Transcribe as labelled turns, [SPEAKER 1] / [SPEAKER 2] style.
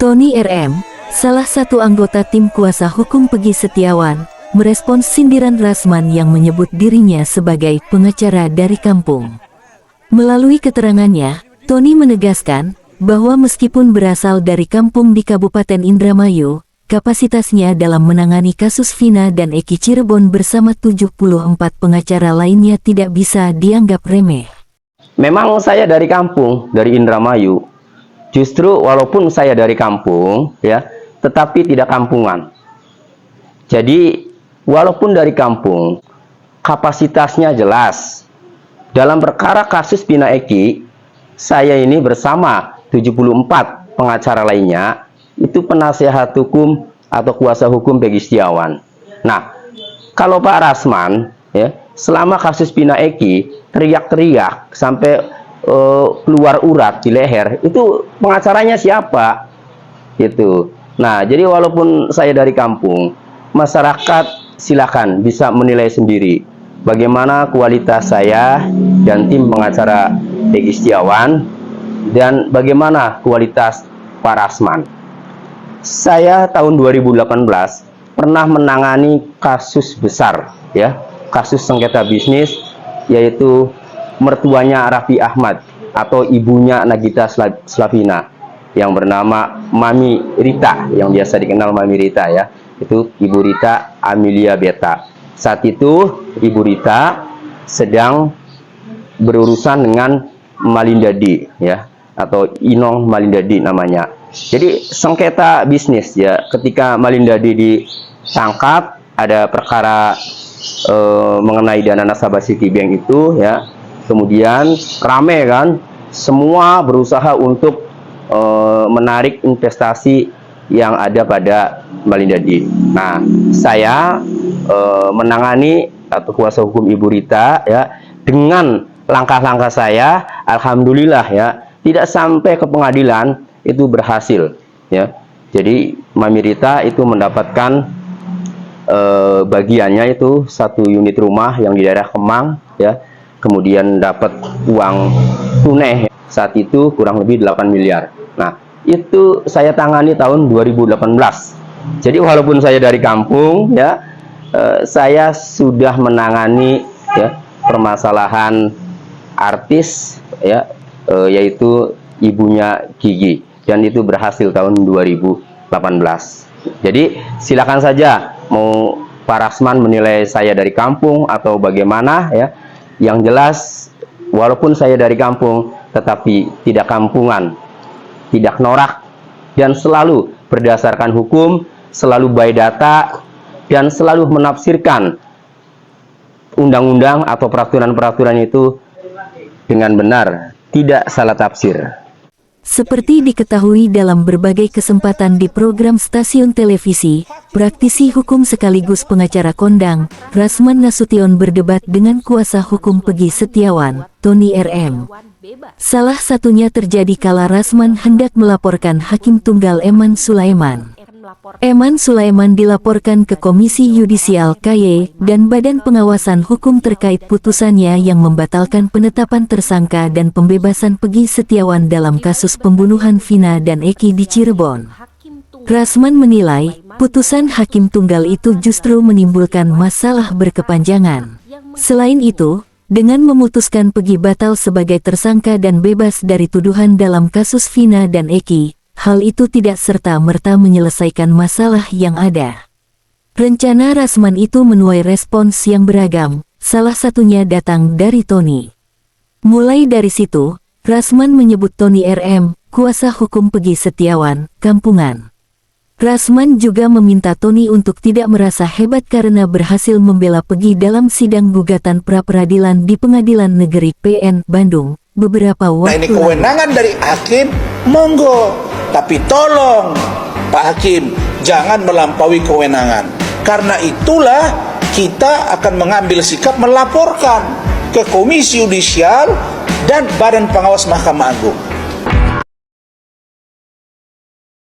[SPEAKER 1] Tony RM, salah satu anggota tim kuasa hukum Peggy Setiawan, merespons sindiran Rasman yang menyebut dirinya sebagai pengacara dari kampung. Melalui keterangannya, Tony menegaskan bahwa meskipun berasal dari kampung di Kabupaten Indramayu, kapasitasnya dalam menangani kasus Vina dan Eki Cirebon bersama 74 pengacara lainnya tidak bisa dianggap remeh.
[SPEAKER 2] Memang saya dari kampung, dari Indramayu. Justru walaupun saya dari kampung, ya, tetapi tidak kampungan. Jadi, walaupun dari kampung, kapasitasnya jelas. Dalam perkara kasus Vina Eki, saya ini bersama 74 pengacara lainnya, itu penasehat hukum atau kuasa hukum Peggy Setiawan. Nah, kalau Pak Rasman, ya, selama kasus Vina Eki teriak-teriak sampai keluar urat di leher, itu pengacaranya siapa? Gitu. Nah, jadi walaupun saya dari kampung, masyarakat silakan bisa menilai sendiri bagaimana kualitas saya dan tim pengacara Peggy Setiawan dan bagaimana kualitas Pak Rasman. Saya tahun 2018 pernah menangani kasus besar, ya, kasus sengketa bisnis, yaitu mertuanya Raffi Ahmad atau ibunya Nagita Slavina yang bernama Mami Rita, yang biasa dikenal Mami Rita, ya, itu Ibu Rita Amelia Beta. Saat itu Ibu Rita sedang berurusan dengan Malindadi, ya, atau Inong Malindadi namanya. Jadi sengketa bisnis, ya, ketika Malindadi ditangkap, ada perkara mengenai dana nasabah Citibank itu, ya, kemudian rame kan, semua berusaha untuk menarik investasi yang ada pada Malindadi. Nah, saya menangani atau kuasa hukum Ibu Rita, ya, dengan langkah-langkah saya, alhamdulillah, ya, tidak sampai ke pengadilan, itu berhasil, ya. Jadi Mami Rita itu mendapatkan bagiannya itu 1 unit rumah yang di daerah Kemang, ya, kemudian dapat uang tunai saat itu kurang lebih 8 miliar. Nah, itu saya tangani tahun 2018. Jadi walaupun saya dari kampung, ya, saya sudah menangani, ya, permasalahan artis, ya, yaitu ibunya Gigi, dan itu berhasil tahun 2018. Jadi silakan saja mau Pak Rasman menilai saya dari kampung atau bagaimana, ya. Yang jelas walaupun saya dari kampung tetapi tidak kampungan, tidak norak, dan selalu berdasarkan hukum, selalu by data, dan selalu menafsirkan undang-undang atau peraturan-peraturan itu dengan benar, tidak salah tafsir.
[SPEAKER 1] Seperti diketahui dalam berbagai kesempatan di program stasiun televisi, praktisi hukum sekaligus pengacara kondang, Rasman Nasution berdebat dengan kuasa hukum Peggy Setiawan, Tony RM. Salah satunya terjadi kala Rasman hendak melaporkan Hakim Tunggal Eman Sulaiman. Eman Sulaiman dilaporkan ke Komisi Yudisial KY dan Badan Pengawasan Hukum terkait putusannya yang membatalkan penetapan tersangka dan pembebasan Peggy Setiawan dalam kasus pembunuhan Vina dan Eki di Cirebon. Rasman menilai, putusan Hakim Tunggal itu justru menimbulkan masalah berkepanjangan. Selain itu, dengan memutuskan Peggy batal sebagai tersangka dan bebas dari tuduhan dalam kasus Vina dan Eki, hal itu tidak serta-merta menyelesaikan masalah yang ada. Rencana Rasman itu menuai respons yang beragam, salah satunya datang dari Tony. Mulai dari situ, Rasman menyebut Tony RM, kuasa hukum Peggy Setiawan, kampungan. Rasman juga meminta Tony untuk tidak merasa hebat karena berhasil membela Peggy dalam sidang gugatan pra-peradilan di Pengadilan Negeri PN Bandung beberapa waktu lalu.
[SPEAKER 3] Nah, ini kewenangan dari hakim, monggo. Tapi tolong Pak Hakim, jangan melampaui kewenangan. Karena itulah kita akan mengambil sikap melaporkan ke Komisi Yudisial dan Badan Pengawas Mahkamah Agung.